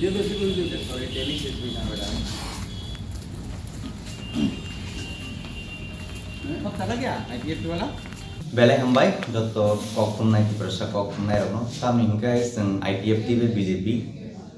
Belai hambai joto kok tunai ki persa kok tunai rono kami hingga sen ITF TV BJP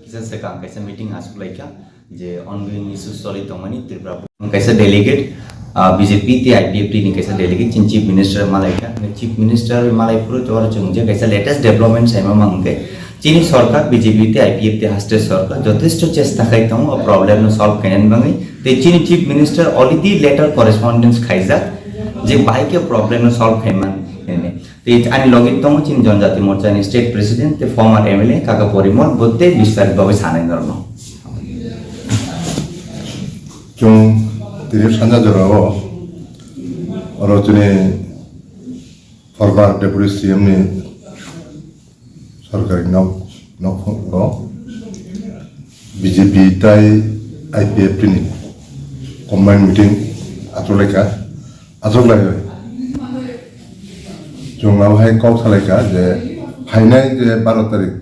kisa sekang kaisa meeting asuk laika je ongoing issues solid tomani Tripura kaisa delegate BJP ti ITF ti ni kaisa delegate chief minister malaika chief minister malai puru jor jungje kaisa latest development saima mangke chini sarkar BJP ti ITF ti haste sarkar যথেষ্ট চেষ্টা খাইতং ও problem no solve কেন বাঙ্গি তে chini chief minister already letter correspondence খাইজা যে বাইকে problem solve খাইমান এনে তে আনি লগিন তং চিন জনজাতি মোর্চা নি স্টেট প্রেসিডেন্ট তে ফর্মার এমএলএ কাকা পরিমল বতে বিস্তারিত ভাবে সানাই ধরন 좀 되게 산자저라고 어러더니 서울 deputy CM 니 सरकारी नखो BJP ताई IPF नि कम्बाइन मीटिंग आचलेका आजलाय जोंनाव हाय कल खालायका जे फाइनाय जे 12 तारिख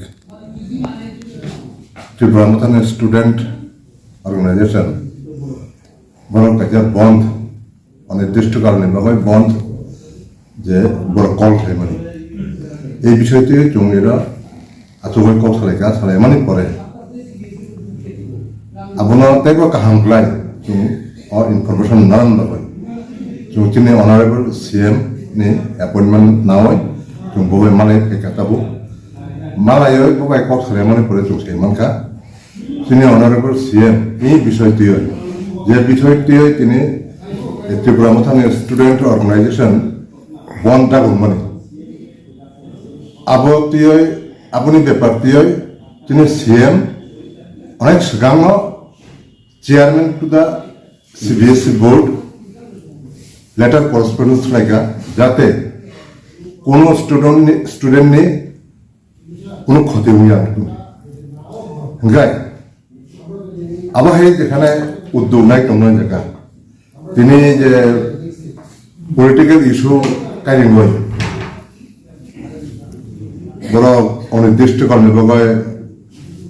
त्रिपुरा मथान स्टूडेंट ऑर्गेनाइजेशन बरं काजा बंद अनिर्दिष्ट कारणे बागै बंद जे बरं कल खालायमानि এই বিষয়টি जोंनिरा आचलै कल खालायका सालायमानि परे आबोनो तेगो काहामलाय जों अ इनफरमेशन नान दबाय जों तिनि ऑनरेबल CM नि अपॉइंटमेंट नावय जों बबे मालाय फैखाताबो मालाय बबाय कल खालायमानि परे जों सेमानका तिनि ऑनरेबल CM नि বিষয়টি যে বিষয়টি তিনি ত্রিপুরা মথান স্টুডেন্ট অর্গানাইজেশন বন্ধ দাগুমানি আবতীয় আপনি ব্যাপারটিয় তিনি CM অনেক সিগাঙ্গ chairman to the CBSE board letter correspondence লাইকা যাতে কোনো স্টুডেন্ট নি কোনো ক্ষতি হইয়া গায় আবার যেখানে উদ্যোগ নাই তোমরা জায়গা তিনি যে পলিটিক্যাল ইস্যু কারিং হয় বড় অনির্দিষ্ট কারণে বগায়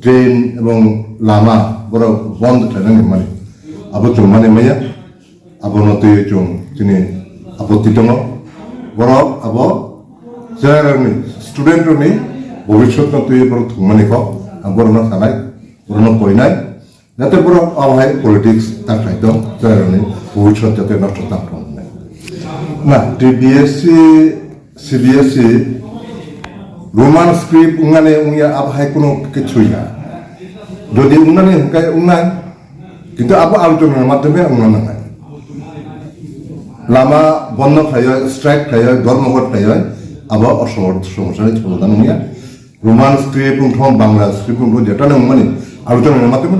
ট্রেন এবং লামা বড় বন্ধ থাকেন মানে আবো জমানে মাইয়া আবো নতে জং তিনি আপত্তি দङ বড় আবো জেনারেলনি স্টুডেন্টনি ভবিষ্যৎ নতে বড় থুমানি ক বড় না থানাই বড় না কইনাই যাতে বড় আবহাই পলিটিক্স তাকাই দং জেনারেলনি ভবিষ্যৎ যাতে নষ্ট না না CBSE रोमान स्क्रिप्ट उंगाने उंगिया अब हाय कोनो किछुया যদি উন্নয়ন হয় উন্নয়ন কিন্তু আবো আলোচনার মাধ্যমে উন্নয়ন হয় লামা বন্ধ খায় স্ট্রাইক খায় ধর্মঘট খায় আবো সমস্যার সমাধান হইয়া রোমান স্ক্রিপ্ট বাংলা স্ক্রিপ্ট যেটা মানে আলোচনার মাধ্যমে